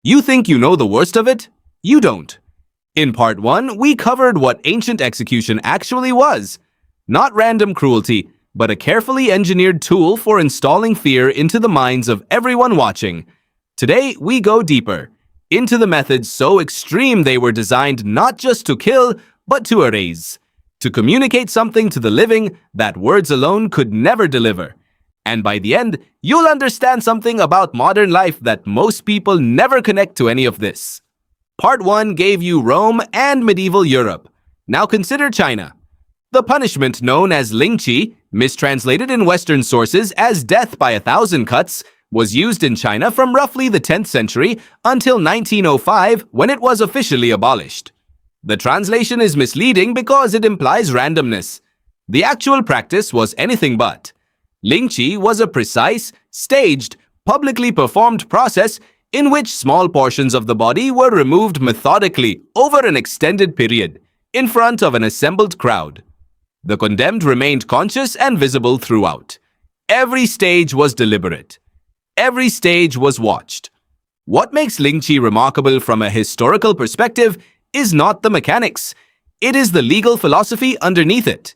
You think you know the worst of it? You don't. In part 1, we covered what ancient execution actually was. Not random cruelty, but a carefully engineered tool for installing fear into the minds of everyone watching. Today, we go deeper, into the methods so extreme they were designed not just to kill, but to erase. To communicate something to the living that words alone could never deliver. And by the end, you'll understand something about modern life that most people never connect to any of this. Part 1 gave you Rome and medieval Europe. Now consider China. The punishment known as Lingchi, mistranslated in Western sources as death by 1,000 cuts, was used in China from roughly the 10th century until 1905 when it was officially abolished. The translation is misleading because it implies randomness. The actual practice was anything but. Lingchi was a precise, staged, publicly performed process in which small portions of the body were removed methodically over an extended period, in front of an assembled crowd. The condemned remained conscious and visible throughout. Every stage was deliberate. Every stage was watched. What makes Lingchi remarkable from a historical perspective is not the mechanics. It is the legal philosophy underneath it.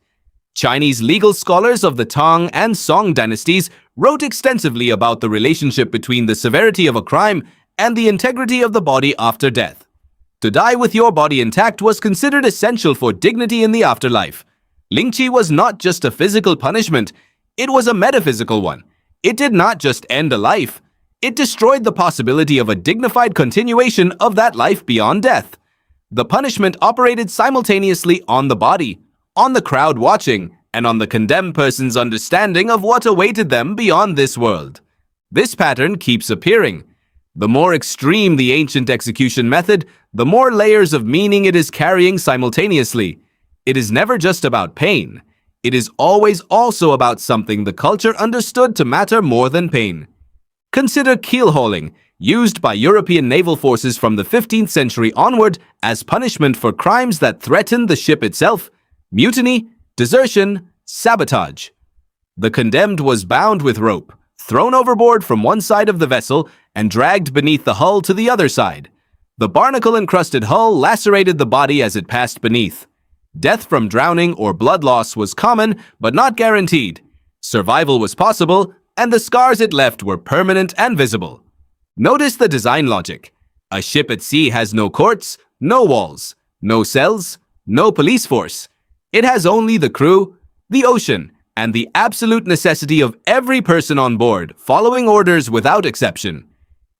Chinese legal scholars of the Tang and Song dynasties wrote extensively about the relationship between the severity of a crime and the integrity of the body after death. To die with your body intact was considered essential for dignity in the afterlife. Lingchi was not just a physical punishment, it was a metaphysical one. It did not just end a life, it destroyed the possibility of a dignified continuation of that life beyond death. The punishment operated simultaneously on the body, on the crowd watching, and on the condemned person's understanding of what awaited them beyond this world. This pattern keeps appearing. The more extreme the ancient execution method, the more layers of meaning it is carrying simultaneously. It is never just about pain. It is always also about something the culture understood to matter more than pain. Consider keelhauling, used by European naval forces from the 15th century onward as punishment for crimes that threatened the ship itself: mutiny, desertion, sabotage. The condemned was bound with rope, thrown overboard from one side of the vessel, and dragged beneath the hull to the other side. The barnacle-encrusted hull lacerated the body as it passed beneath. Death from drowning or blood loss was common, but not guaranteed. Survival was possible, and the scars it left were permanent and visible. Notice the design logic. A ship at sea has no courts, no walls, no cells, no police force. It has only the crew, the ocean, and the absolute necessity of every person on board, following orders without exception.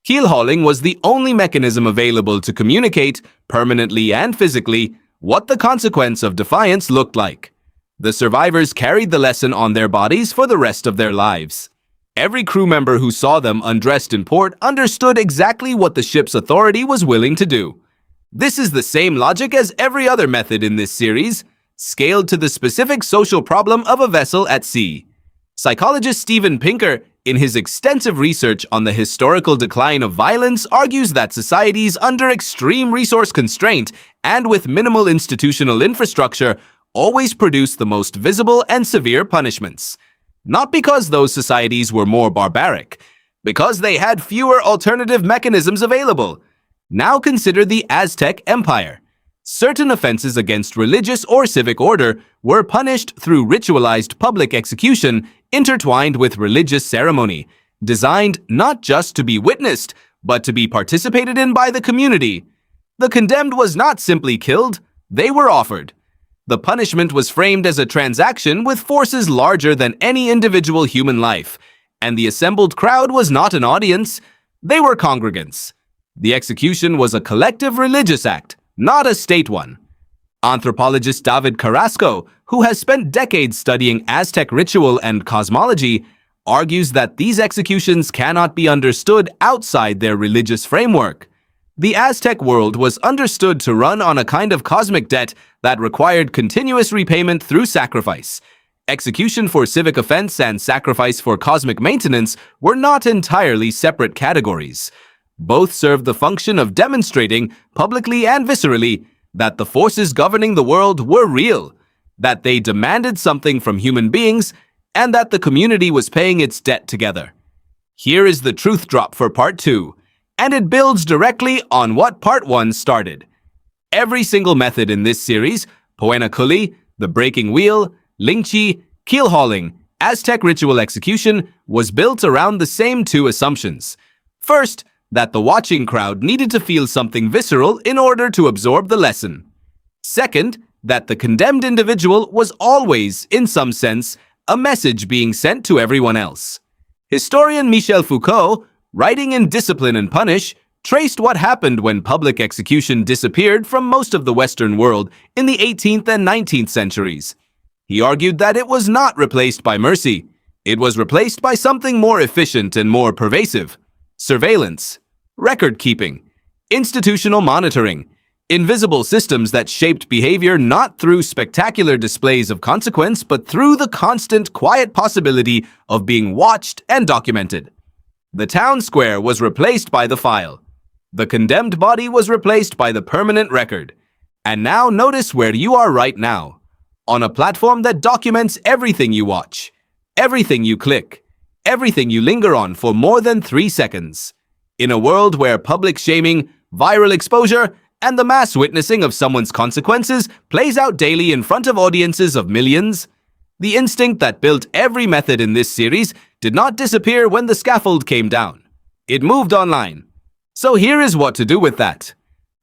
Keel hauling was the only mechanism available to communicate, permanently and physically, what the consequence of defiance looked like. The survivors carried the lesson on their bodies for the rest of their lives. Every crew member who saw them undressed in port understood exactly what the ship's authority was willing to do. This is the same logic as every other method in this series, scaled to the specific social problem of a vessel at sea. Psychologist Steven Pinker, in his extensive research on the historical decline of violence, argues that societies under extreme resource constraint and with minimal institutional infrastructure always produce the most visible and severe punishments. Not because those societies were more barbaric, because they had fewer alternative mechanisms available. Now consider the Aztec Empire. Certain offenses against religious or civic order were punished through ritualized public execution intertwined with religious ceremony, designed not just to be witnessed, but to be participated in by the community. The condemned was not simply killed, they were offered. The punishment was framed as a transaction with forces larger than any individual human life, and the assembled crowd was not an audience, they were congregants. The execution was a collective religious act, not a state one. Anthropologist David Carrasco, who has spent decades studying Aztec ritual and cosmology, argues that these executions cannot be understood outside their religious framework. The Aztec world was understood to run on a kind of cosmic debt that required continuous repayment through sacrifice. Execution for civic offense and sacrifice for cosmic maintenance were not entirely separate categories. Both served the function of demonstrating, publicly and viscerally, that the forces governing the world were real, that they demanded something from human beings, and that the community was paying its debt together. Here is the truth drop for part 2. and it builds directly on what Part 1 started. Every single method in this series, Poena Kuli, the breaking wheel, Lingchi, keelhauling, Aztec ritual execution, was built around the same two assumptions. First, that the watching crowd needed to feel something visceral in order to absorb the lesson. Second, that the condemned individual was always, in some sense, a message being sent to everyone else. Historian Michel Foucault, writing in Discipline and Punish, traced what happened when public execution disappeared from most of the Western world in the 18th and 19th centuries. He argued that it was not replaced by mercy. It was replaced by something more efficient and more pervasive: surveillance, record-keeping, institutional monitoring, invisible systems that shaped behavior not through spectacular displays of consequence, but through the constant, quiet possibility of being watched and documented. The town square was replaced by the file. The condemned body was replaced by the permanent record. And now notice where you are right now, on a platform that documents everything you watch, everything you click, everything you linger on for more than 3 seconds. In a world where public shaming, viral exposure, and the mass witnessing of someone's consequences plays out daily in front of audiences of millions, the instinct that built every method in this series did not disappear when the scaffold came down. It moved online. So here is what to do with that.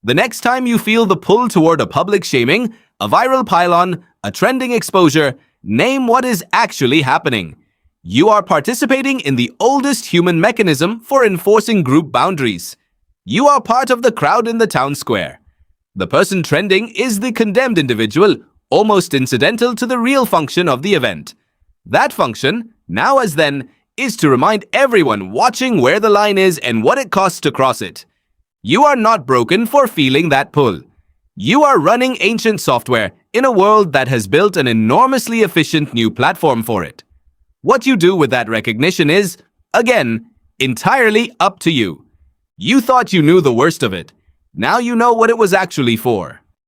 The next time you feel the pull toward a public shaming, a viral pylon, a trending exposure, name what is actually happening. You are participating in the oldest human mechanism for enforcing group boundaries. You are part of the crowd in the town square. The person trending is the condemned individual, almost incidental to the real function of the event. That function, now as then, is to remind everyone watching where the line is and what it costs to cross it. You are not broken for feeling that pull. You are running ancient software in a world that has built an enormously efficient new platform for it. What you do with that recognition is, again, entirely up to you. You thought you knew the worst of it. Now you know what it was actually for.